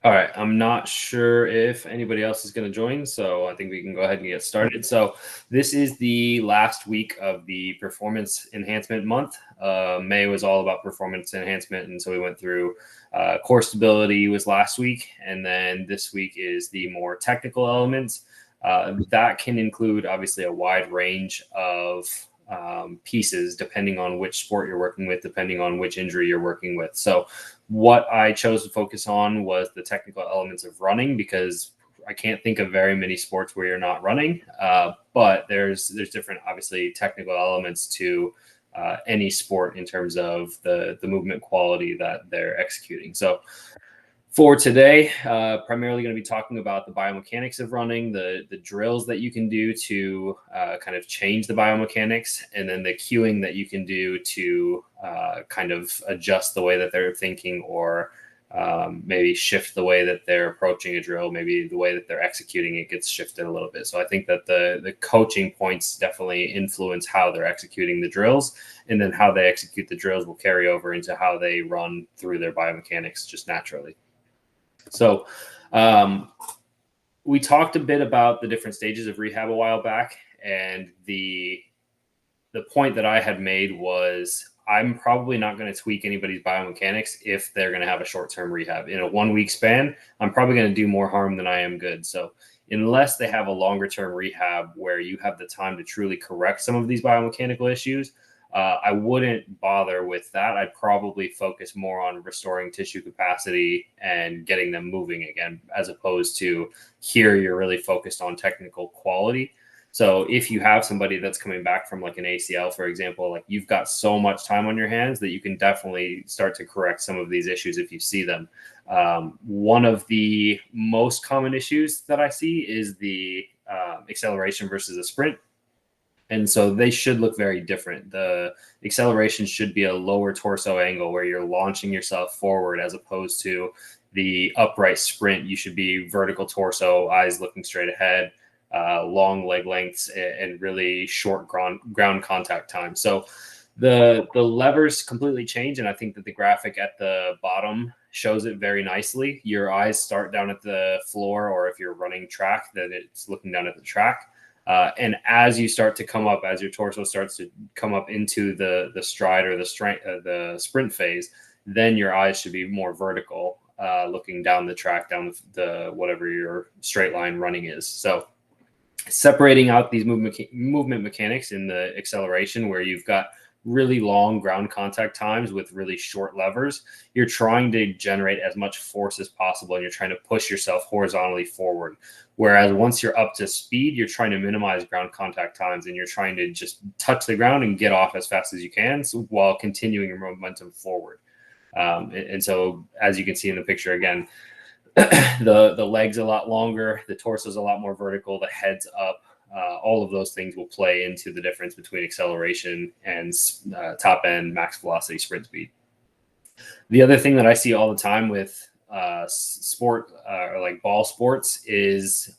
All right, I'm not sure if anybody else is going to join, so I think we can go ahead and get started. So this is the last week of the performance enhancement month. May was all about performance enhancement, and so we went through core stability was last week, and then this week is the more technical elements. That can include obviously a wide range of pieces depending on which sport you're working with, depending on which injury you're working with. So what I chose to focus on was the technical elements of running, because I can't think of very many sports where you're not running, but there's different, obviously, technical elements to any sport in terms of the movement quality that they're executing. So for today, primarily going to be talking about the biomechanics of running, the drills that you can do to kind of change the biomechanics, and then the cueing that you can do to kind of adjust the way that they're thinking, or maybe shift the way that they're approaching a drill, maybe the way that they're executing it gets shifted a little bit. So I think that the coaching points definitely influence how they're executing the drills, and then how they execute the drills will carry over into how they run through their biomechanics just naturally. So we talked a bit about the different stages of rehab a while back, and the point that I had made was I'm probably not going to tweak anybody's biomechanics if they're going to have a short-term rehab. In a 1 week span, I'm probably going to do more harm than I am good. So unless they have a longer-term rehab where you have the time to truly correct some of these biomechanical issues, I wouldn't bother with that. I'd probably focus more on restoring tissue capacity and getting them moving again, as opposed to here you're really focused on technical quality. So if you have somebody that's coming back from like an ACL, for example, like you've got so much time on your hands that you can definitely start to correct some of these issues if you see them. One of the most common issues that I see is the acceleration versus a sprint. And so they should look very different. The acceleration should be a lower torso angle where you're launching yourself forward, as opposed to the upright sprint. You should be vertical torso, eyes looking straight ahead, long leg lengths, and really short ground contact time. So the levers completely change. And I think that the graphic at the bottom shows it very nicely. Your eyes start down at the floor, or if you're running track, that it's looking down at the track. And as you start to come up, as your torso starts to come up into the stride or the sprint phase, then your eyes should be more vertical, looking down the track, down the whatever your straight line running is. So separating out these movement mechanics in the acceleration, where you've got really long ground contact times with really short levers, you're trying to generate as much force as possible, and you're trying to push yourself horizontally forward. Whereas once you're up to speed, you're trying to minimize ground contact times, and you're trying to just touch the ground and get off as fast as you can, while continuing your momentum forward. And so, as you can see in the picture again, the leg's a lot longer, the torso's a lot more vertical, the head's up. All of those things will play into the difference between acceleration and top end max velocity sprint speed. The other thing that I see all the time with sport or like ball sports is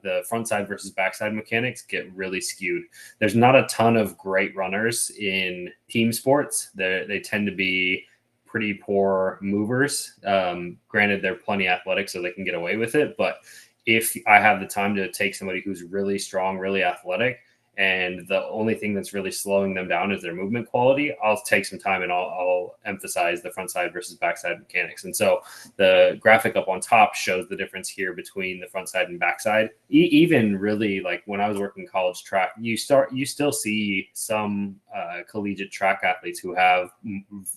the frontside versus backside mechanics get really skewed. There's not a ton of great runners in team sports. They tend to be pretty poor movers. Granted, they're plenty athletic, so they can get away with it. But if I have the time to take somebody who's really strong, really athletic, and the only thing that's really slowing them down is their movement quality, I'll take some time and I'll emphasize the front side versus backside mechanics. And so the graphic up on top shows the difference here between the front side and backside. Even really, like when I was working college track, you still see some collegiate track athletes who have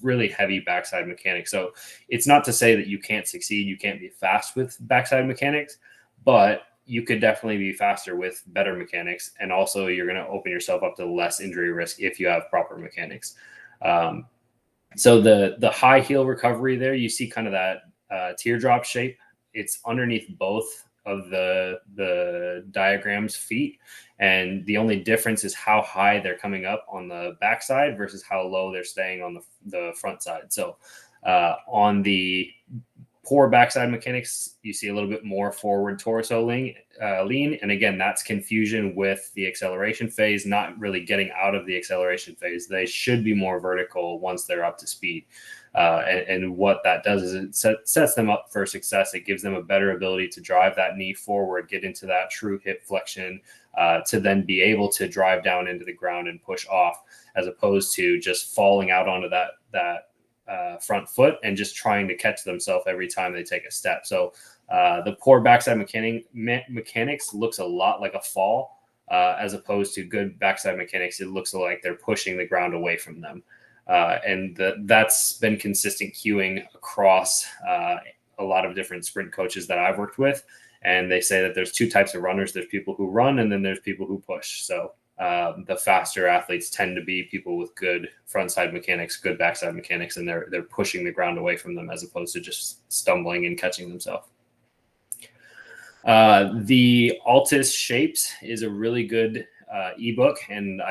really heavy backside mechanics. So it's not to say that you can't succeed, you can't be fast with backside mechanics, but you could definitely be faster with better mechanics. And also you're going to open yourself up to less injury risk if you have proper mechanics. So the high heel recovery there, you see kind of that teardrop shape. It's underneath both of the diagram's feet. And the only difference is how high they're coming up on the backside versus how low they're staying on the front side. So on the poor backside mechanics, you see a little bit more forward torso lean. And again, that's confusion with the acceleration phase, not really getting out of the acceleration phase. They should be more vertical once they're up to speed. And what that does is it sets them up for success. It gives them a better ability to drive that knee forward, get into that true hip flexion, to then be able to drive down into the ground and push off, as opposed to just falling out onto that front foot and just trying to catch themselves every time they take a step. So the poor backside mechanics looks a lot like a fall, as opposed to good backside mechanics. It looks like they're pushing the ground away from them. And that's been consistent cueing across a lot of different sprint coaches that I've worked with. And they say that there's two types of runners. There's people who run, and then there's people who push. So the faster athletes tend to be people with good frontside mechanics, good backside mechanics, and they're pushing the ground away from them, as opposed to just stumbling and catching themselves. The Altus Shapes is a really good ebook, and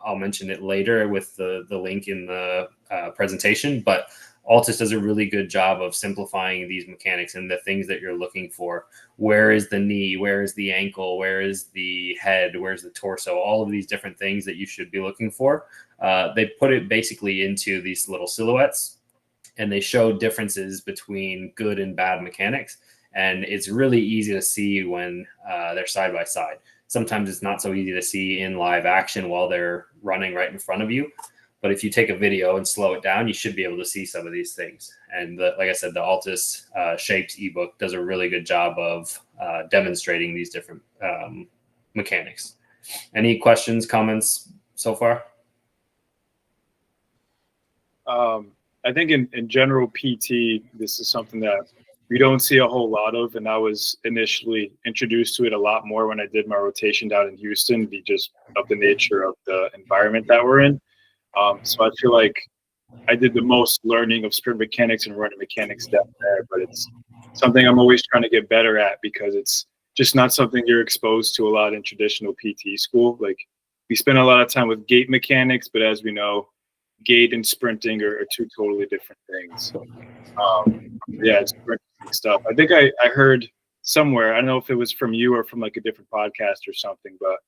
I'll mention it later with the link in the presentation. But Altus does a really good job of simplifying these mechanics and the things that you're looking for. Where is the knee? Where is the ankle? Where is the head? Where's the torso? All of these different things that you should be looking for. They put it basically into these little silhouettes, and they show differences between good and bad mechanics. And it's really easy to see when they're side by side. Sometimes it's not so easy to see in live action while they're running right in front of you. But if you take a video and slow it down, you should be able to see some of these things. And like I said, the Altus Shapes ebook does a really good job of demonstrating these different mechanics. Any questions, comments so far? I think in general PT, this is something that we don't see a whole lot of. And I was initially introduced to it a lot more when I did my rotation down in Houston, just of the nature of the environment that we're in. So I feel like I did the most learning of sprint mechanics and running mechanics down there, but it's something I'm always trying to get better at, because it's just not something you're exposed to a lot in traditional PT school. Like, we spend a lot of time with gait mechanics, but as we know, gait and sprinting are two totally different things. Yeah, it's interesting stuff. I think I heard somewhere, I don't know if it was from you or from like a different podcast or something, but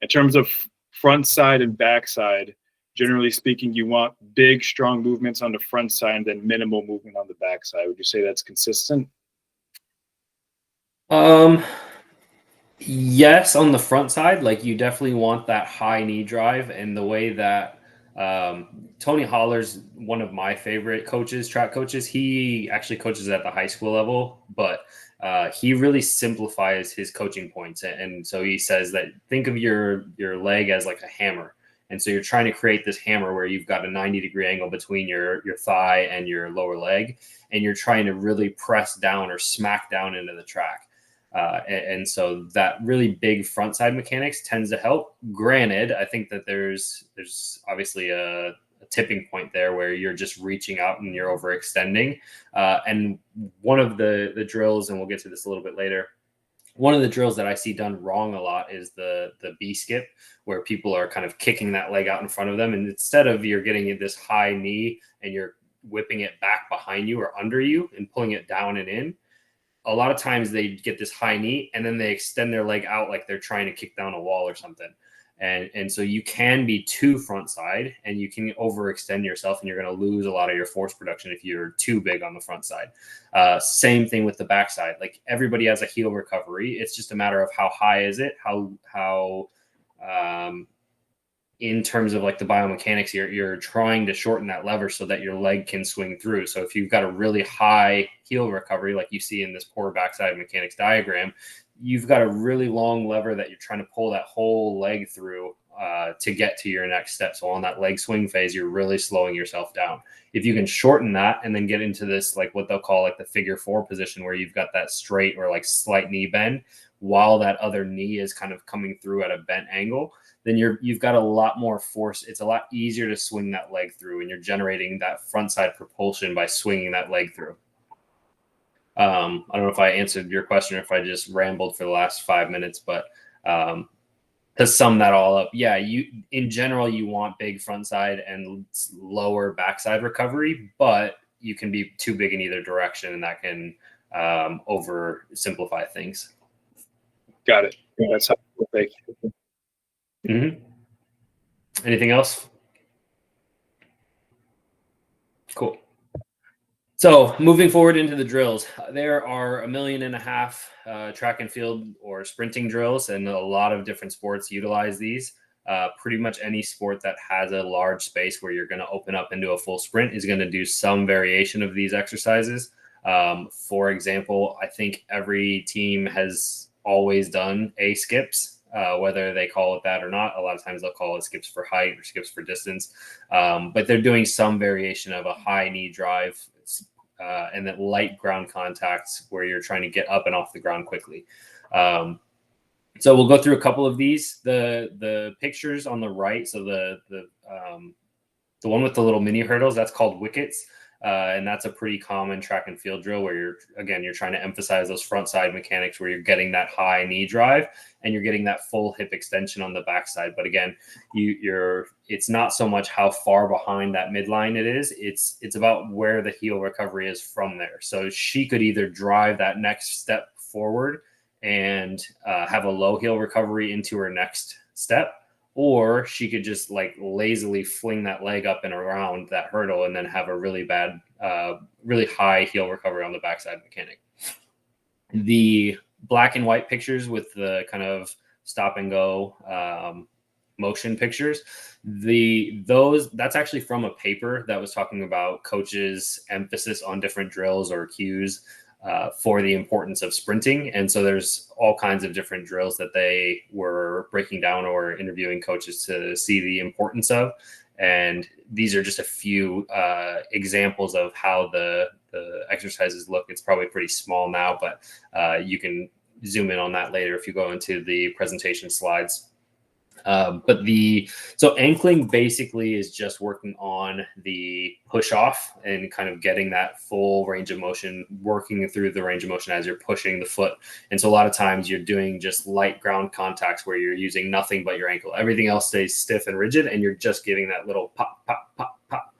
in terms of front side and back side, generally speaking, you want big, strong movements on the front side and then minimal movement on the back side. Would you say that's consistent? Yes, on the front side, like, you definitely want that high knee drive. And the way that Tony Holler's one of my favorite coaches, track coaches. He actually coaches at the high school level, but he really simplifies his coaching points. And so he says that think of your leg as like a hammer. And so you're trying to create this hammer where you've got a 90-degree angle between your thigh and your lower leg, and you're trying to really press down or smack down into the track. And so that really big front side mechanics tends to help. Granted, I think that there's obviously a tipping point there where you're just reaching out and you're overextending. And one of the drills, and we'll get to this a little bit later, one of the drills that I see done wrong a lot is the B skip, where people are kind of kicking that leg out in front of them. And instead of you're getting this high knee and you're whipping it back behind you or under you and pulling it down and in, a lot of times they get this high knee and then they extend their leg out like they're trying to kick down a wall or something. And so you can be too front side and you can overextend yourself, and you're going to lose a lot of your force production if you're too big on the front side. Same thing with the backside. Like, everybody has a heel recovery. It's just a matter of how high is it, how in terms of like the biomechanics, you're trying to shorten that lever so that your leg can swing through. So if you've got a really high heel recovery, like you see in this poor backside mechanics diagram, you've got a really long lever that you're trying to pull that whole leg through to get to your next step. So on that leg swing phase, you're really slowing yourself down. If you can shorten that and then get into this, like what they'll call like the figure 4 position, where you've got that straight or like slight knee bend while that other knee is kind of coming through at a bent angle, then you've got a lot more force. It's a lot easier to swing that leg through, and you're generating that front side propulsion by swinging that leg through. I don't know if I answered your question or if I just rambled for the last 5 minutes, but to sum that all up, yeah, in general, you want big front side and lower backside recovery, but you can be too big in either direction, and that can oversimplify things. Got it. That's helpful. Thank you. Mm-hmm. Anything else? Cool. So moving forward into the drills, there are 1.5 million track and field or sprinting drills, and a lot of different sports utilize these. Pretty much any sport that has a large space where you're going to open up into a full sprint is going to do some variation of these exercises. For example, I think every team has always done A skips, whether they call it that or not. A lot of times they'll call it skips for height or skips for distance, but they're doing some variation of a high knee drive and then light ground contacts where you're trying to get up and off the ground quickly. So we'll go through a couple of these. The pictures on the right, so the one with the little mini hurdles, that's called wickets. And that's a pretty common track and field drill where you're trying to emphasize those front side mechanics where you're getting that high knee drive and you're getting that full hip extension on the backside. But again, it's not so much how far behind that midline it is. It's about where the heel recovery is from there. So she could either drive that next step forward and have a low heel recovery into her next step, or she could just like lazily fling that leg up and around that hurdle and then have a really bad, really high heel recovery on the backside mechanic. The black and white pictures with the kind of stop and go motion pictures, that's actually from a paper that was talking about coaches' emphasis on different drills or cues for the importance of sprinting. And so there's all kinds of different drills that they were breaking down or interviewing coaches to see the importance of. And these are just a few examples of how the exercises look. It's probably pretty small now, but you can zoom in on that later if you go into the presentation slides. So ankling basically is just working on the push off and kind of getting that full range of motion, working through the range of motion as you're pushing the foot. And so a lot of times you're doing just light ground contacts where you're using nothing but your ankle. Everything else stays stiff and rigid, and you're just giving that little pop, pop, pop, pop.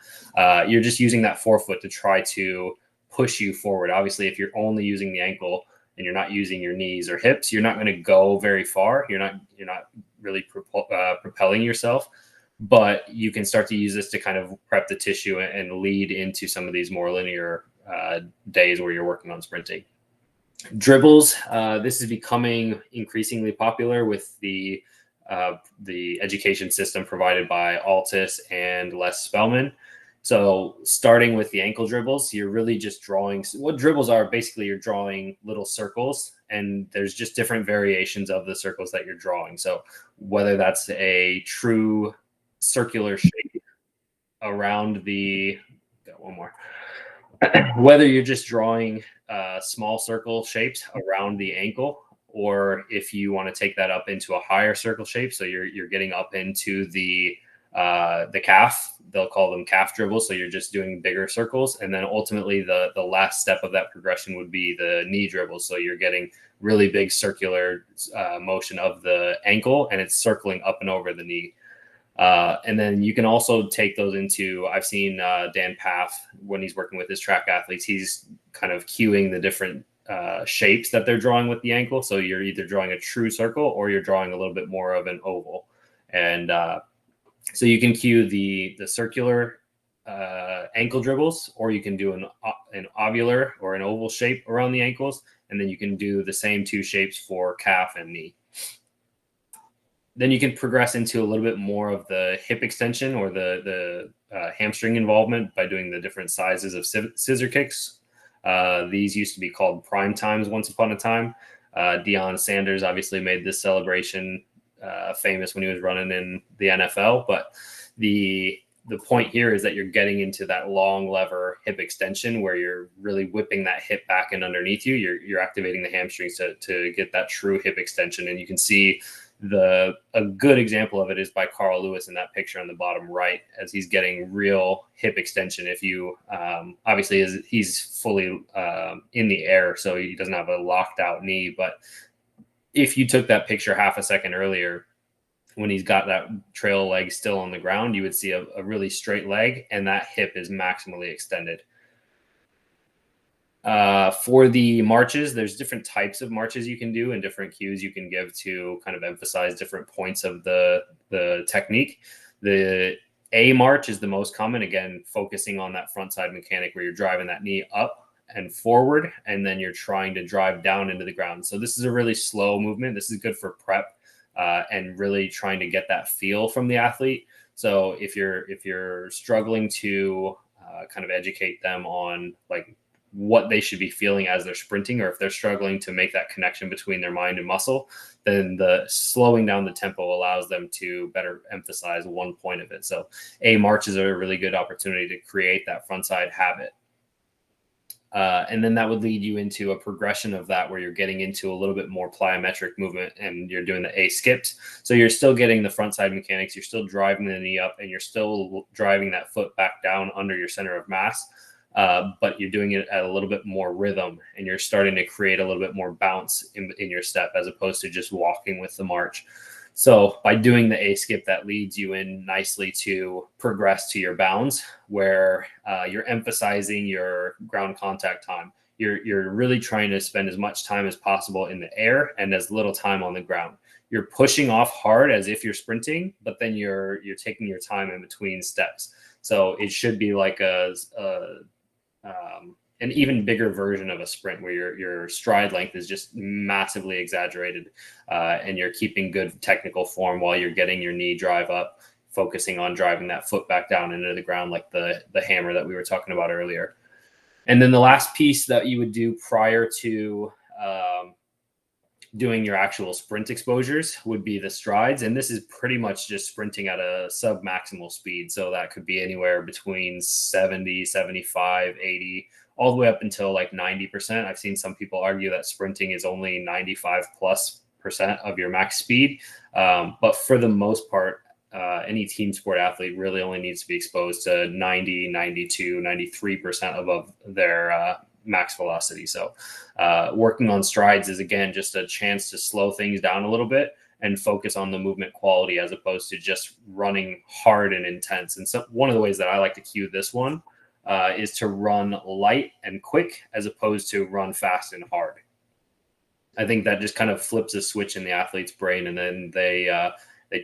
You're just using that forefoot to try to push you forward. Obviously, if you're only using the ankle and you're not using your knees or hips, you're not going to go very far. You're not really propelling yourself, but you can start to use this to kind of prep the tissue and lead into some of these more linear days where you're working on sprinting. Dribbles, this is becoming increasingly popular with the education system provided by Altus and Les Spellman. So starting with the ankle dribbles, you're really just drawing. What dribbles are, basically you're drawing little circles, and there's just different variations of the circles that you're drawing. So whether that's a true circular shape around whether you're just drawing small circle shapes around the ankle, or if you want to take that up into a higher circle shape, so you're getting up into the calf. They'll call them calf dribbles. So you're just doing bigger circles. And then ultimately the last step of that progression would be the knee dribbles. So you're getting really big circular motion of the ankle, and it's circling up and over the knee. And then you can also take those into, I've seen Dan Paff, when he's working with his track athletes, he's kind of cueing the different shapes that they're drawing with the ankle. So you're either drawing a true circle or you're drawing a little bit more of an oval. And so you can cue the circular ankle dribbles, or you can do an ovular or an oval shape around the ankles. And then you can do the same two shapes for calf and knee. Then you can progress into a little bit more of the hip extension or the hamstring involvement by doing the different sizes of scissor kicks. These used to be called prime times once upon a time. Deion Sanders obviously made this celebration famous when he was running in the NFL. But the point here is that you're getting into that long lever hip extension where you're really whipping that hip back and underneath you. You're activating the hamstrings to get that true hip extension. And you can see a good example of it is by Carl Lewis in that picture on the bottom right, as he's getting real hip extension. If you obviously he's fully in the air, so he doesn't have a locked out knee. But if you took that picture half a second earlier, when he's got that trail leg still on the ground, you would see a really straight leg, and that hip is maximally extended. For the marches, there's different types of marches you can do and different cues you can give to kind of emphasize different points of the technique. The A march is the most common, again, focusing on that front side mechanic where you're driving that knee up and forward, and then you're trying to drive down into the ground. So this is a really slow movement. This is good for prep and really trying to get that feel from the athlete. So if you're struggling to kind of educate them on like what they should be feeling as they're sprinting, or if they're struggling to make that connection between their mind and muscle, then the slowing down the tempo allows them to better emphasize one point of it. So a march is a really good opportunity to create that front side habit. And then that would lead you into a progression of that where you're getting into a little bit more plyometric movement and you're doing the A skips. So you're still getting the front side mechanics, you're still driving the knee up, and you're still driving that foot back down under your center of mass. But you're doing it at a little bit more rhythm, and you're starting to create a little bit more bounce in your step as opposed to just walking with the march. So by doing the A skip, that leads you in nicely to progress to your bounds, where you're emphasizing your ground contact time. You're really trying to spend as much time as possible in the air and as little time on the ground. You're pushing off hard as if you're sprinting, but then you're taking your time in between steps. So it should be like an even bigger version of a sprint where your stride length is just massively exaggerated, and you're keeping good technical form while you're getting your knee drive up, focusing on driving that foot back down into the ground like the hammer that we were talking about earlier. And then the last piece that you would do prior to doing your actual sprint exposures would be the strides. And this is pretty much just sprinting at a sub-maximal speed. So that could be anywhere between 70, 75, 80, all the way up until like 90%. I've seen some people argue that sprinting is only 95+% of your max speed. But for the most part, any team sport athlete really only needs to be exposed to 90, 92, 93% above their max velocity. So working on strides is, again, just a chance to slow things down a little bit and focus on the movement quality as opposed to just running hard and intense. And so one of the ways that I like to cue this one is to run light and quick as opposed to run fast and hard. I think that just kind of flips a switch in the athlete's brain, and then they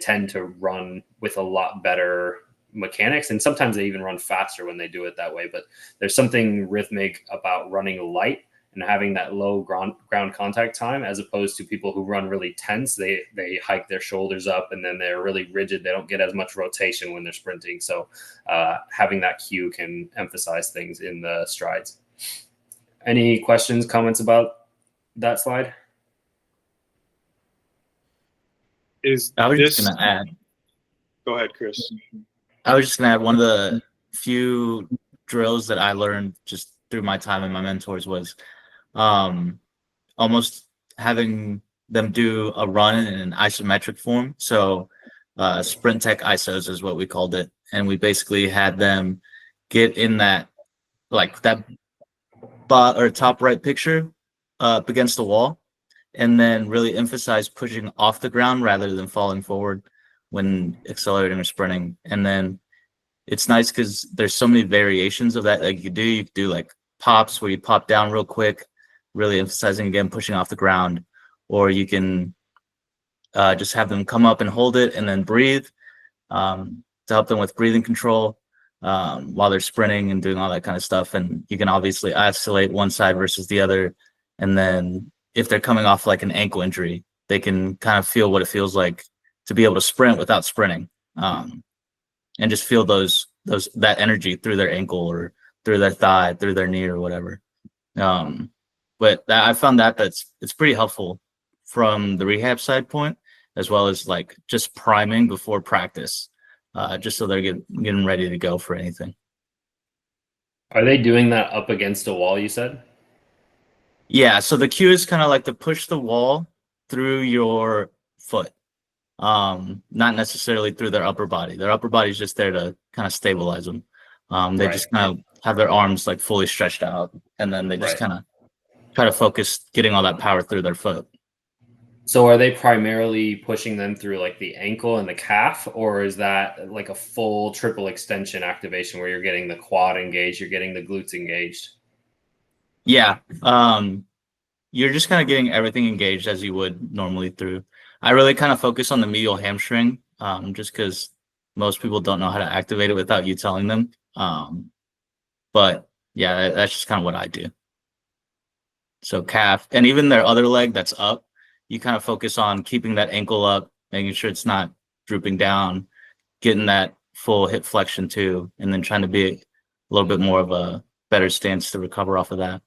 tend to run with a lot better mechanics, and sometimes they even run faster when they do it that way. But there's something rhythmic about running light and having that low ground contact time, as opposed to people who run really tense. They hike their shoulders up and then they're really rigid. They don't get as much rotation when they're sprinting. So having that cue can emphasize things in the strides. Any questions, comments about that slide? I was just going to add. Go ahead, Chris. I was just going to add, one of the few drills that I learned just through my time and my mentors was almost having them do a run in an isometric form. So sprint tech isos is what we called it. And we basically had them get in that, like that or top right picture up against the wall, and then really emphasize pushing off the ground rather than falling forward when accelerating or sprinting. And then it's nice because there's so many variations of that. Like you could do like pops where you pop down real quick, really emphasizing, again, pushing off the ground, or you can just have them come up and hold it and then breathe to help them with breathing control while they're sprinting and doing all that kind of stuff. And you can obviously isolate one side versus the other. And then if they're coming off like an ankle injury, they can kind of feel what it feels like to be able to sprint without sprinting, and just feel that energy through their ankle or through their thigh, through their knee or whatever. But I found it's pretty helpful from the rehab side point, as well as like just priming before practice, just so they're getting ready to go for anything. Are they doing that up against a wall, you said? Yeah, so the cue is kind of like to push the wall through your foot, not necessarily through their upper body. Their upper body is just there to kind of stabilize them. They just kind of have their arms like fully stretched out, and then they just kind of try to focus getting all that power through their foot. So are they primarily pushing them through like the ankle and the calf, or is that like a full triple extension activation where you're getting the quad engaged, you're getting the glutes engaged? Yeah. You're just kind of getting everything engaged as you would normally through. I really kind of focus on the medial hamstring, just because Most people don't know how to activate it without you telling them. But yeah, that's just kind of what I do. So calf, and even their other leg that's up, you kind of focus on keeping that ankle up, making sure it's not drooping down, getting that full hip flexion too, and then trying to be a little bit more of a better stance to recover off of that.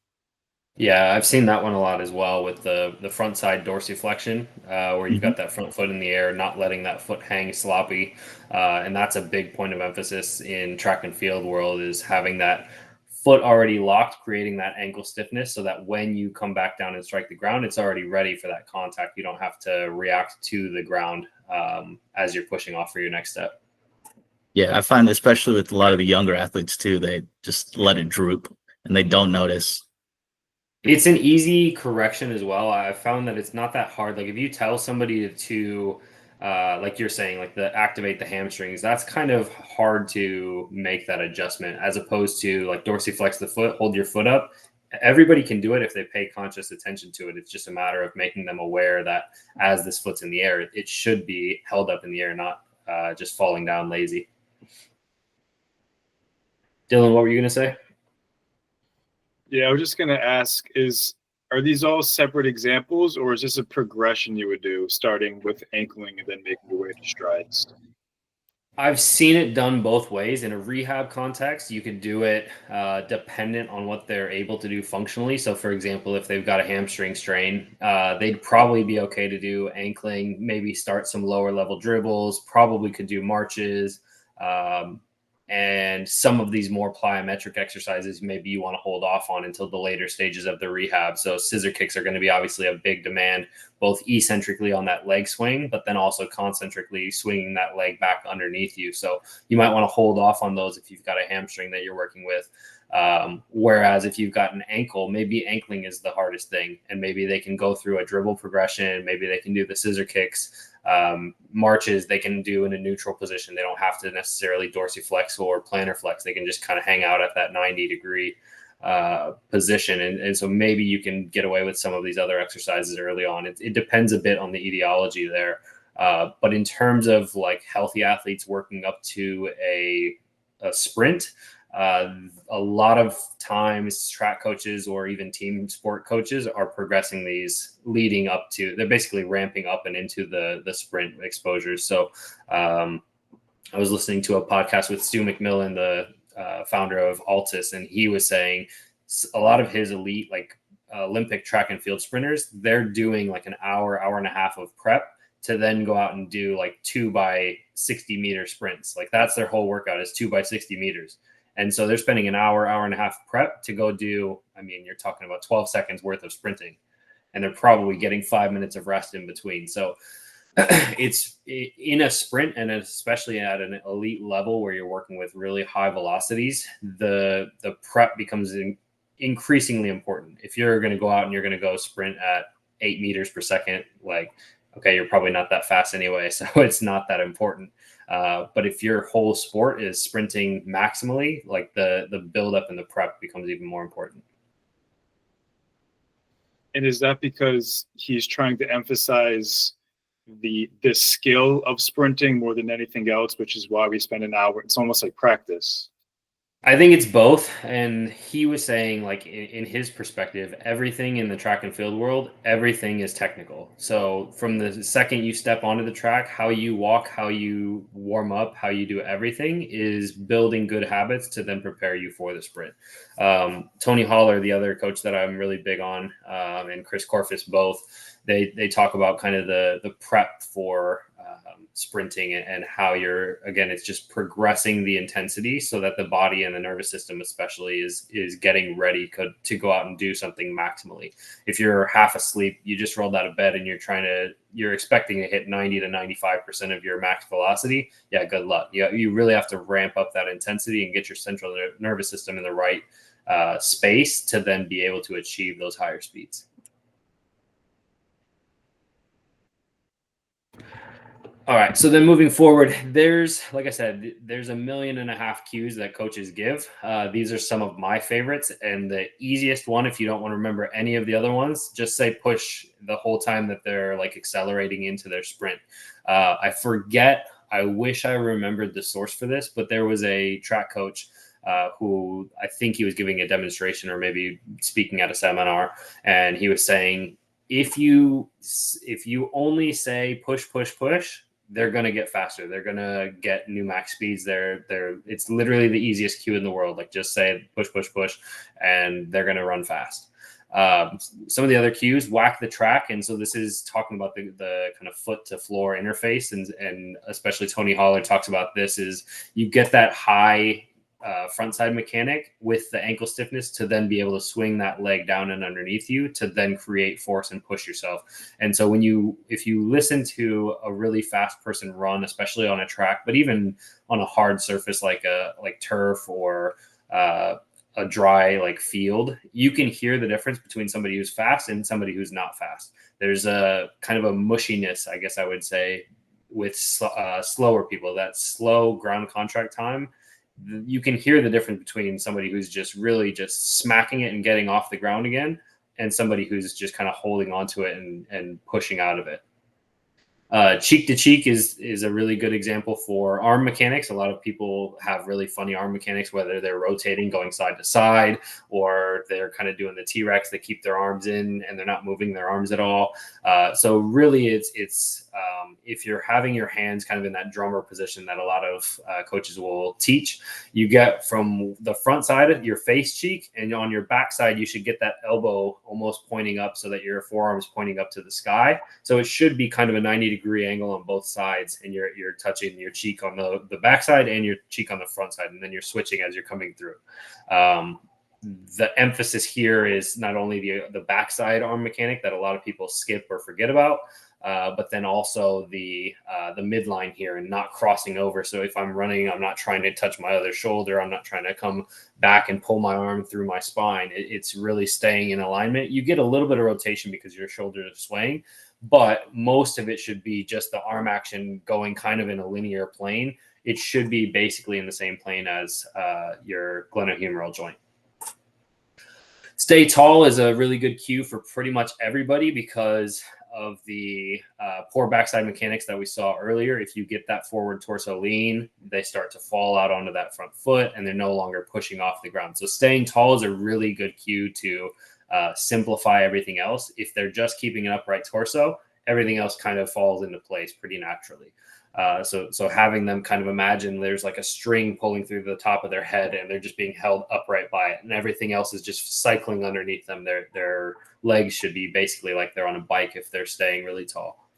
Yeah, I've seen that one a lot as well with the front side dorsiflexion, where you've got that front foot in the air, not letting that foot hang sloppy, and that's a big point of emphasis in track and field world, is having that foot already locked, creating that ankle stiffness, so that when you come back down and strike the ground, it's already ready for that contact. You don't have to react to the ground as you're pushing off for your next step. Yeah, I find especially with a lot of the younger athletes too, they just let it droop and they don't notice. It's an easy correction as well. I found that it's not that hard. Like if you tell somebody to like you're saying, like the activate the hamstrings, that's kind of hard to make that adjustment, as opposed to like dorsiflex the foot, hold your foot up. Everybody can do it if they pay conscious attention to it. It's just a matter of making them aware that as this foot's in the air, it should be held up in the air, not just falling down lazy. Dylan, what were you going to say? Yeah, I was just going to ask, are these all separate examples, or is this a progression you would do, starting with ankling and then making your way to strides? I've seen it done both ways. In a rehab context, you could do it dependent on what they're able to do functionally. So, for example, if they've got a hamstring strain, they'd probably be okay to do ankling, maybe start some lower level dribbles, probably could do marches. And some of these more plyometric exercises, maybe you want to hold off on until the later stages of the rehab. So scissor kicks are going to be obviously a big demand, both eccentrically on that leg swing, but then also concentrically swinging that leg back underneath you. So you might want to hold off on those if you've got a hamstring that you're working with. Whereas if you've got an ankle, maybe ankling is the hardest thing, and maybe they can go through a dribble progression. Maybe they can do the scissor kicks. Marches they can do in a neutral position. They don't have to necessarily dorsiflex or plantar flex. They can just kind of hang out at that 90-degree position. And so maybe you can get away with some of these other exercises early on. It depends a bit on the etiology there. But in terms of like healthy athletes working up to a sprint, a lot of times track coaches or even team sport coaches are progressing these leading up to, they're basically ramping up and into the sprint exposures. So I was listening to a podcast with Stu McMillan, the founder of Altus, and he was saying a lot of his elite, like Olympic track and field sprinters, they're doing like an hour and a half of prep to then go out and do like 2 by 60 meter sprints. Like that's their whole workout, is 2 by 60 meters. And so they're spending an hour and a half prep to go do, I mean, you're talking about 12 seconds worth of sprinting, and they're probably getting 5 minutes of rest in between. So it's in a sprint, and especially at an elite level where you're working with really high velocities, the prep becomes increasingly important. If you're going to go out and you're going to go sprint at 8 meters per second, like, okay, you're probably not that fast anyway, so it's not that important. But if your whole sport is sprinting maximally, like the buildup and the prep becomes even more important. And is that because he's trying to emphasize the skill of sprinting more than anything else, which is why we spend an hour? It's almost like practice. I think it's both. And he was saying, like, in his perspective, everything in the track and field world, everything is technical. So from the second you step onto the track, how you walk, how you warm up, how you do everything is building good habits to then prepare you for the sprint. Tony Holler, the other coach that I'm really big on, and Chris Corfus, both, they talk about kind of the prep for sprinting and how you're, again, it's just progressing the intensity so that the body and the nervous system especially is getting ready to go out and do something maximally. If you're half asleep, you just rolled out of bed and you're expecting to hit 90 to 95% of your max velocity. Yeah, good luck. You really have to ramp up that intensity and get your central nervous system in the right space to then be able to achieve those higher speeds. All right. So then moving forward, like I said, there's 1.5 million cues that coaches give. These are some of my favorites, and the easiest one, if you don't want to remember any of the other ones, just say push the whole time that they're like accelerating into their sprint. I forget I wish I remembered the source for this, but there was a track coach who I think he was giving a demonstration or maybe speaking at a seminar, and he was saying, if you only say push, push, push, they're going to get faster. They're going to get new max speeds. It's literally the easiest cue in the world. Like, just say push, push, push, and they're going to run fast. Some of the other cues, whack the track. And so this is talking about the kind of foot to floor interface. And especially Tony Holler talks about this, is you get that high frontside mechanic with the ankle stiffness to then be able to swing that leg down and underneath you to then create force and push yourself. And so if you listen to a really fast person run, especially on a track, but even on a hard surface like turf or a dry like field, you can hear the difference between somebody who's fast and somebody who's not fast. There's a kind of a mushiness, I guess I would say, with slower people. That slow ground contract time, you can hear the difference between somebody who's just really just smacking it and getting off the ground again, and somebody who's just kind of holding onto it and pushing out of it. Cheek to cheek is a really good example for arm mechanics. A lot of people have really funny arm mechanics, whether they're rotating, going side to side, or they're kind of doing the T-Rex. They keep their arms in and they're not moving their arms at all. So really it's if you're having your hands kind of in that drummer position that a lot of coaches will teach, you get from the front side of your face cheek, and on your back side, you should get that elbow almost pointing up so that your forearm is pointing up to the sky. So it should be kind of a 90-degree angle on both sides, and you're touching your cheek on the back side and your cheek on the front side, and then you're switching as you're coming through. The emphasis here is not only the backside arm mechanic that a lot of people skip or forget about, but then also the midline here and not crossing over. So if I'm running, I'm not trying to touch my other shoulder. I'm not trying to come back and pull my arm through my spine. It's really staying in alignment. You get a little bit of rotation because your shoulders are swaying, but most of it should be just the arm action going kind of in a linear plane. It should be basically in the same plane as your glenohumeral joint. Stay tall is a really good cue for pretty much everybody because of the poor backside mechanics that we saw earlier. If you get that forward torso lean, they start to fall out onto that front foot and they're no longer pushing off the ground. So staying tall is a really good cue to simplify everything else. If they're just keeping an upright torso, everything else kind of falls into place pretty naturally. So having them kind of imagine there's like a string pulling through the top of their head and they're just being held upright by it, and everything else is just cycling underneath them. Their legs should be basically like they're on a bike if they're staying really tall.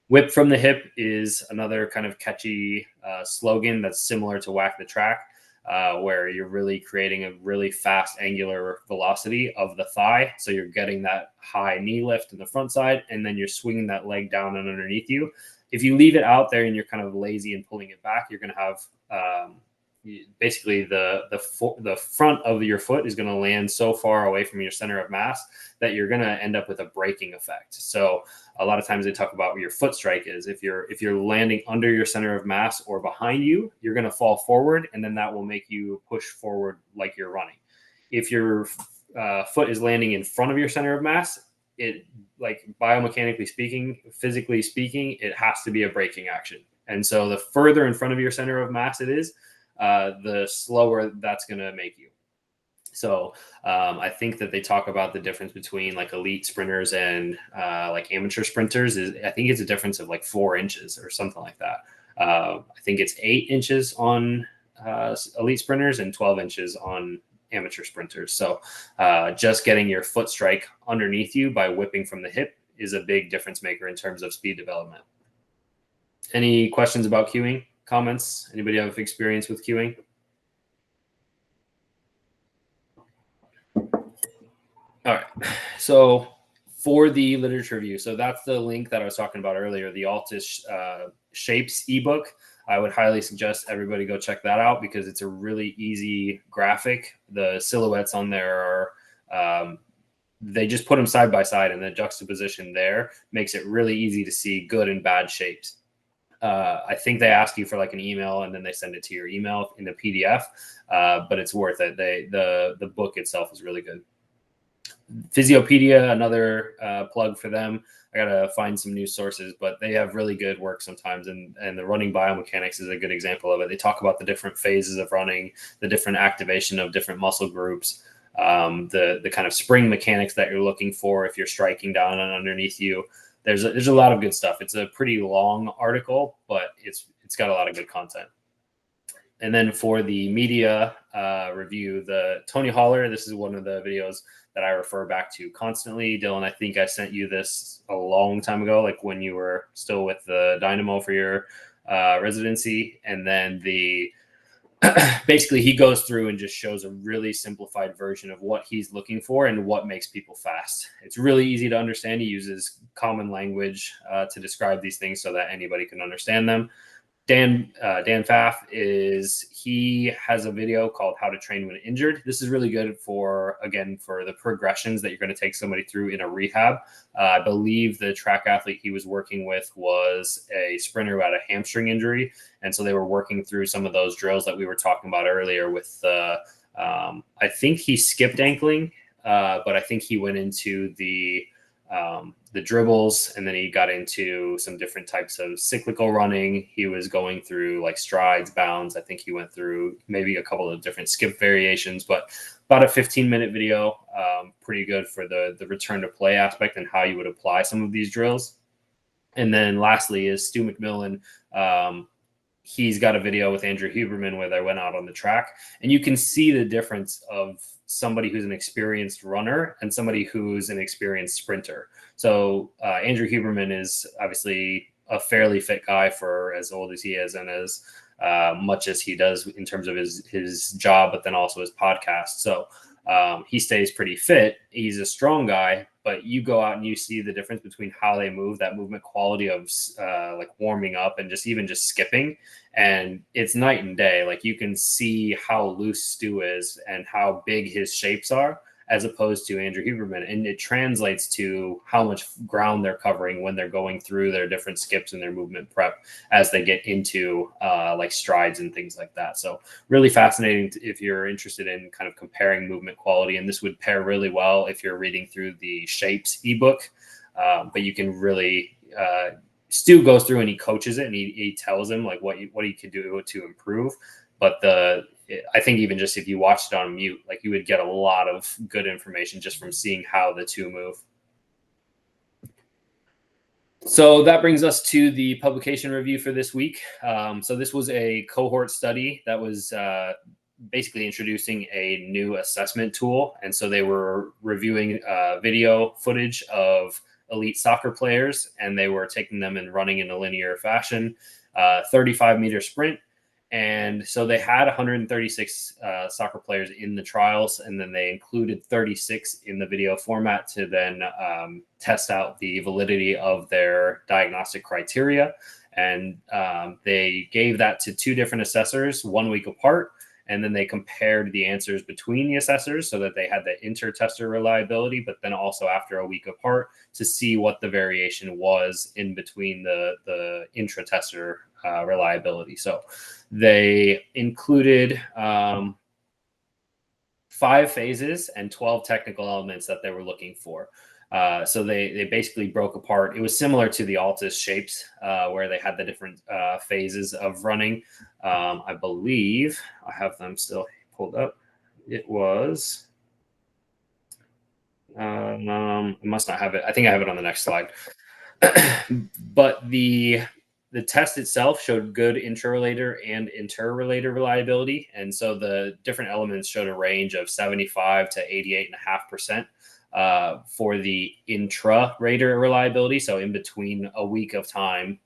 Whip from the hip is another kind of catchy slogan that's similar to whack the track, where you're really creating a really fast angular velocity of the thigh. So you're getting that high knee lift in the front side, and then you're swinging that leg down and underneath you. If you leave it out there and you're kind of lazy and pulling it back, you're going to have basically the front of your foot is going to land so far away from your center of mass that you're going to end up with a braking effect. So a lot of times they talk about where your foot strike is. If you're landing under your center of mass or behind you, you're going to fall forward, and then that will make you push forward like you're running. If your foot is landing in front of your center of mass, it, like biomechanically speaking, physically speaking, it has to be a braking action. And so the further in front of your center of mass it is, the slower that's going to make you. So I think that they talk about the difference between like elite sprinters and like amateur sprinters I think it's a difference of like 4 inches or something like that. I think it's 8 inches on elite sprinters and 12 inches on amateur sprinters. So just getting your foot strike underneath you by whipping from the hip is a big difference maker in terms of speed development. Any questions about cueing? Comments? Anybody have experience with cueing? All right. So for the literature review, so that's the link that I was talking about earlier, the Altus Shapes ebook. I would highly suggest everybody go check that out because it's a really easy graphic. The silhouettes on there are, they just put them side by side, and the juxtaposition there makes it really easy to see good and bad shapes. I think they ask you for like an email and then they send it to your email in a PDF, but it's worth it. The book itself is really good. Physiopedia, another plug for them. I gotta find some news sources, but they have really good work sometimes, and the running biomechanics is a good example of it. They talk about the different phases of running, the different activation of different muscle groups, the kind of spring mechanics that you're looking for if you're striking down and underneath you. There's a lot of good stuff. It's a pretty long article, but it's got a lot of good content. And then for the media review, the Tony Holler, this is one of the videos that I refer back to constantly. Dylan, I think I sent you this a long time ago, like when you were still with the Dynamo for your residency. And then basically he goes through and just shows a really simplified version of what he's looking for and what makes people fast. It's really easy to understand. He uses common language to describe these things so that anybody can understand them. Dan Pfaff he has a video called How to Train When Injured. This is really good for the progressions that you're going to take somebody through in a rehab. I believe the track athlete he was working with was a sprinter who had a hamstring injury. And so they were working through some of those drills that we were talking about earlier with I think he skipped ankling, but I think he went into the dribbles, and then he got into some different types of cyclical running. He was going through like strides, bounds. I think he went through maybe a couple of different skip variations, but about a 15-minute video, pretty good for the return to play aspect and how you would apply some of these drills. And then lastly is Stu McMillan. He's got a video with Andrew Huberman where they went out on the track, and you can see the difference of somebody who's an experienced runner and somebody who's an experienced sprinter. So Andrew Huberman is obviously a fairly fit guy for as old as he is and as much as he does in terms of his job, but then also his podcast. So he stays pretty fit. He's a strong guy, but you go out and you see the difference between how they move, that movement quality of like warming up and just skipping. And it's night and day. Like you can see how loose Stu is and how big his shapes are as opposed to Andrew Huberman. And it translates to how much ground they're covering when they're going through their different skips and their movement prep as they get into like strides and things like that. So really fascinating if you're interested in kind of comparing movement quality. And this would pair really well if you're reading through the Shapes ebook. But you can really Stu goes through and he coaches it and he tells him like what he can do to improve. But I think even just if you watched it on mute, like you would get a lot of good information just from seeing how the two move. So that brings us to the publication review for this week. So this was a cohort study that was basically introducing a new assessment tool. And so they were reviewing video footage of elite soccer players, and they were taking them and running in a linear fashion, 35-meter sprint. And so they had 136 soccer players in the trials, and then they included 36 in the video format to then test out the validity of their diagnostic criteria. And they gave that to two different assessors 1 week apart. And then they compared the answers between the assessors so that they had the inter-tester reliability, but then also after a week apart to see what the variation was in between the intra-tester reliability. So they included 5 phases and 12 technical elements that they were looking for. So they basically broke apart. It was similar to the Altus Shapes where they had the different phases of running. I believe I have them still pulled up. It was, I must not have it. I think I have it on the next slide. But the test itself showed good intrarelator and interrelator reliability. And so the different elements showed a range of 75 to 88.5%. For the intra-rater reliability, so in between a week of time,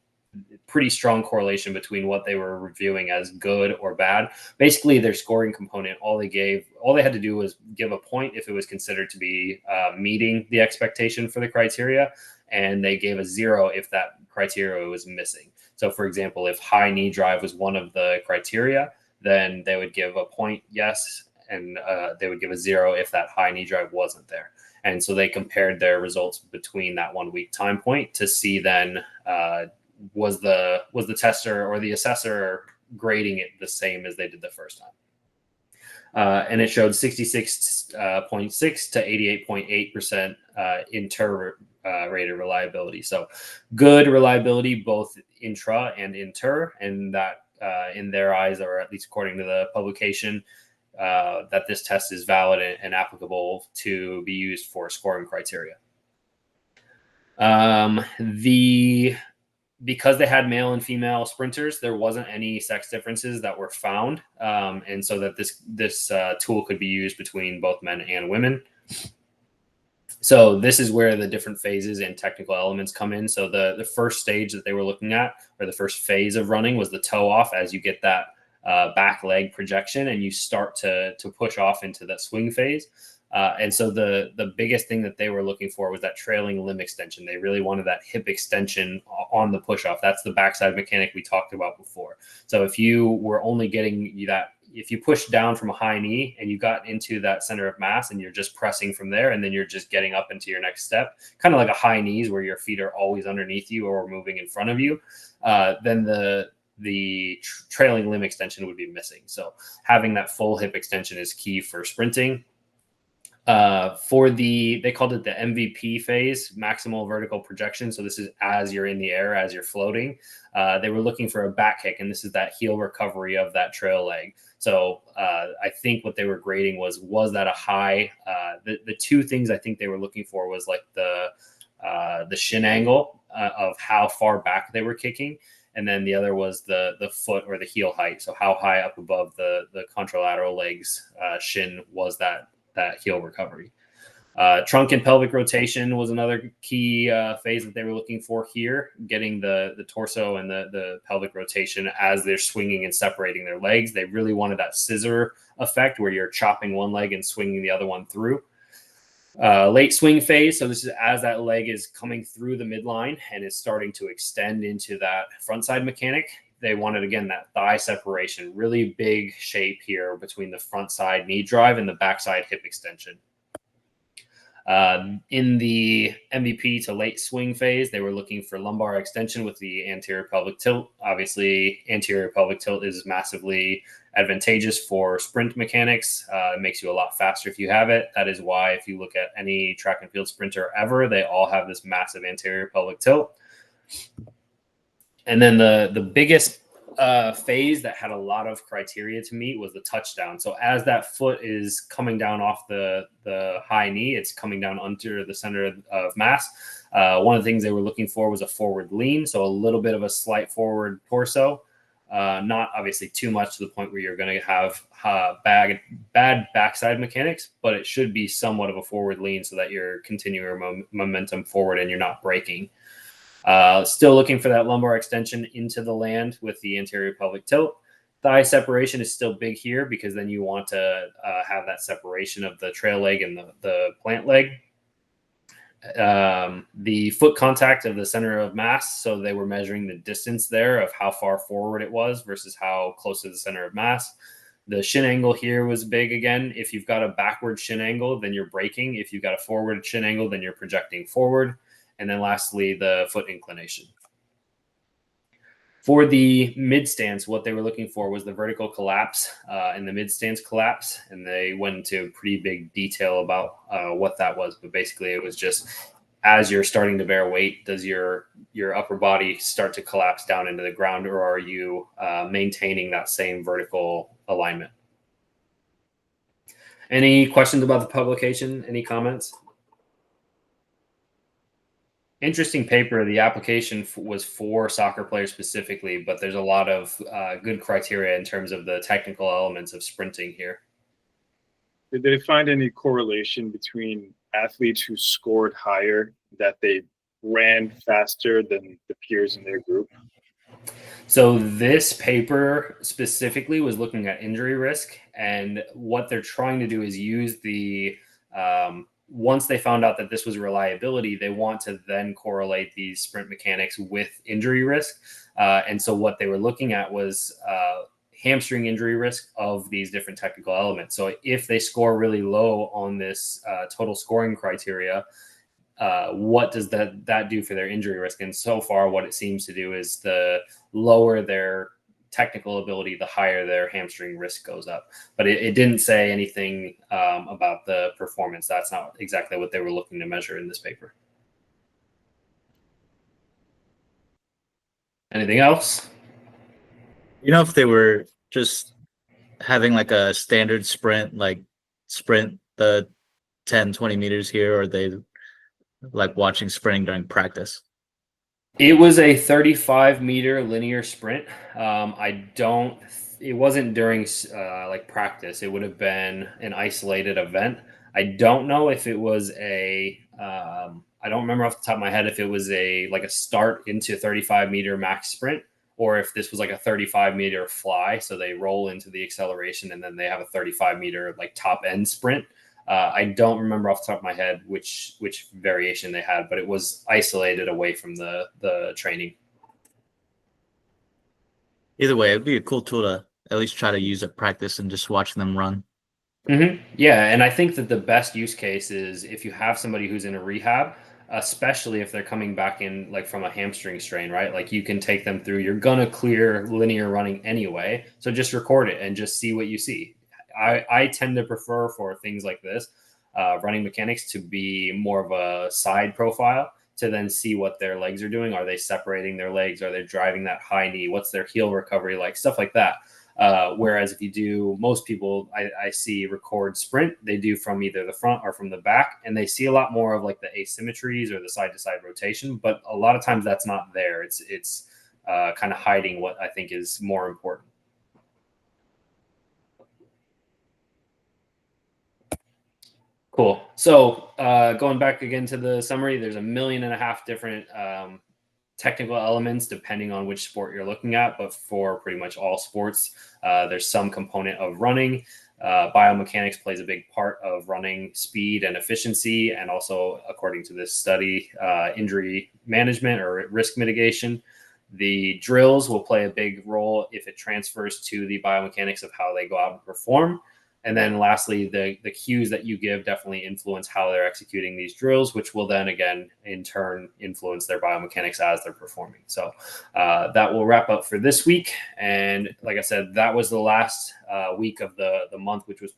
pretty strong correlation between what they were reviewing as good or bad. Basically, their scoring component, all they had to do was give a point if it was considered to be meeting the expectation for the criteria, and they gave a 0 if that criteria was missing. So, for example, if high knee drive was one of the criteria, then they would give a point yes, and they would give a 0 if that high knee drive wasn't there. And so they compared their results between that 1 week time point to see then was the tester or the assessor grading it the same as they did the first And it showed 66.6 to 88.8% inter rated reliability. So good reliability, both intra and inter, and that in their eyes, or at least according to the publication, that this test is valid and applicable to be used for scoring criteria. Because they had male and female sprinters, there wasn't any sex differences that were found, and so that this tool could be used between both men and women. So this is where the different phases and technical elements come in. So the first stage that they were looking at, or the first phase of running, was the toe off, as you get that back leg projection and you start to push off into that swing phase. And so the biggest thing that they were looking for was that trailing limb extension. They really wanted that hip extension on the push off. That's the backside mechanic we talked about before. So if you were only getting that, if you push down from a high knee and you got into that center of mass and you're just pressing from there, and then you're just getting up into your next step, kind of like a high knees where your feet are always underneath you or moving in front of you, then the trailing limb extension would be missing. So having that full hip extension is key for sprinting. They called it the MVP phase, maximal vertical projection. So this is as you're in the air, as you're floating. They were looking for a back kick, and this is that heel recovery of that trail leg. So I think what they were grading was that a high, the two things I think they were looking for was like the shin angle of how far back they were kicking. And then the other was the foot or the heel height. So how high up above the contralateral legs shin was that heel recovery. Trunk and pelvic rotation was another key phase that they were looking for here, getting the torso and the pelvic rotation as they're swinging and separating their legs. They really wanted that scissor effect where you're chopping one leg and swinging the other one through. Late swing phase. So this is as that leg is coming through the midline and is starting to extend into that frontside mechanic. They wanted, again, that thigh separation, really big shape here between the front side knee drive and the backside hip extension. In the MVP to late swing phase, they were looking for lumbar extension with the anterior pelvic tilt. Obviously, anterior pelvic tilt is massively advantageous for sprint mechanics. It makes you a lot faster if you have it. That is why if you look at any track and field sprinter ever, they all have this massive anterior pelvic tilt. And then the biggest phase that had a lot of criteria to meet was the touchdown. So as that foot is coming down off the high knee, it's coming down under the center of mass. One of the things they were looking for was a forward lean, so a little bit of a slight forward torso, not obviously too much to the point where you're going to have bad backside mechanics, but it should be somewhat of a forward lean so that you're continuing your momentum forward and you're not braking. Still looking for that lumbar extension into the land with the anterior pelvic tilt. Thigh separation is still big here because then you want to have that separation of the trail leg and the plant leg. The foot contact of the center of mass. So they were measuring the distance there of how far forward it was versus how close to the center of mass. The shin angle here was big again. If you've got a backward shin angle, then you're braking. If you've got a forward shin angle, then you're projecting forward. And then lastly, the foot inclination. For the mid stance, what they were looking for was the vertical collapse and the mid stance collapse. And they went into pretty big detail about what that was. But basically, it was just as you're starting to bear weight, does your upper body start to collapse down into the ground, or are you maintaining that same vertical alignment? Any questions about the publication? Any comments? Interesting paper. The application was for soccer players specifically, but there's a lot of good criteria in terms of the technical elements of sprinting here. Did they find any correlation between athletes who scored higher, that they ran faster than the peers in their group? So this paper specifically was looking at injury risk, and what they're trying to do is use the once they found out that this was reliability, they want to then correlate these sprint mechanics with injury risk. And so what they were looking at was hamstring injury risk of these different technical elements. So if they score really low on this total scoring criteria, what does that do for their injury risk? And so far, what it seems to do is the lower their technical ability, the higher their hamstring risk goes up. But it didn't say anything about the performance. That's not exactly what they were looking to measure in this paper. Anything else? You know, if they were just having like a standard sprint, like sprint the 10, 20 meters here, or they like watching sprinting during practice? It was a 35-meter linear sprint. It wasn't during like practice. It would have been an isolated event. I don't know if it was I don't remember off the top of my head if it was like a start into 35-meter max sprint, or if this was like a 35-meter fly. So they roll into the acceleration and then they have a 35-meter like top end sprint. I don't remember off the top of my head which variation they had, but it was isolated away from the training. Either way, it'd be a cool tool to at least try to use at practice and just watch them run. Mm-hmm. Yeah, and I think that the best use case is if you have somebody who's in a rehab, especially if they're coming back in like from a hamstring strain, right? Like you can take them through. You're gonna clear linear running anyway, so just record it and just see what you see. I tend to prefer for things like this, running mechanics, to be more of a side profile to then see what their legs are doing. Are they separating their legs? Are they driving that high knee? What's their heel recovery like? Stuff like that. Whereas if you do, most people I see record sprint, they do from either the front or from the back, and they see a lot more of like the asymmetries or the side to side rotation. But a lot of times that's not there. It's kind of hiding what I think is more important. Cool. So going back again to the summary, there's 1.5 million different technical elements depending on which sport you're looking at. But for pretty much all sports, there's some component of running. Biomechanics plays a big part of running speed and efficiency, and also, according to this study, injury management or risk mitigation. The drills will play a big role if it transfers to the biomechanics of how they go out and perform. And then lastly, the cues that you give definitely influence how they're executing these drills, which will then again, in turn, influence their biomechanics as they're performing. So that will wrap up for this week. And like I said, that was the last week of the month, which was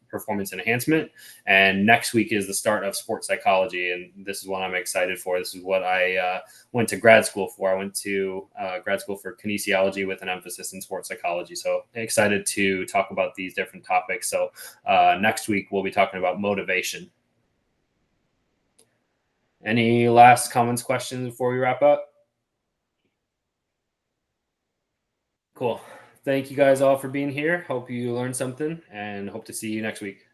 performance enhancement. And next week is the start of sports psychology. And this is what I'm excited for. This is what I went to grad school for. I went to grad school for kinesiology with an emphasis in sports psychology. So excited to talk about these different topics. So next week, we'll be talking about motivation. Any last comments, questions before we wrap up? Cool. Thank you guys all for being here. Hope you learned something and hope to see you next week.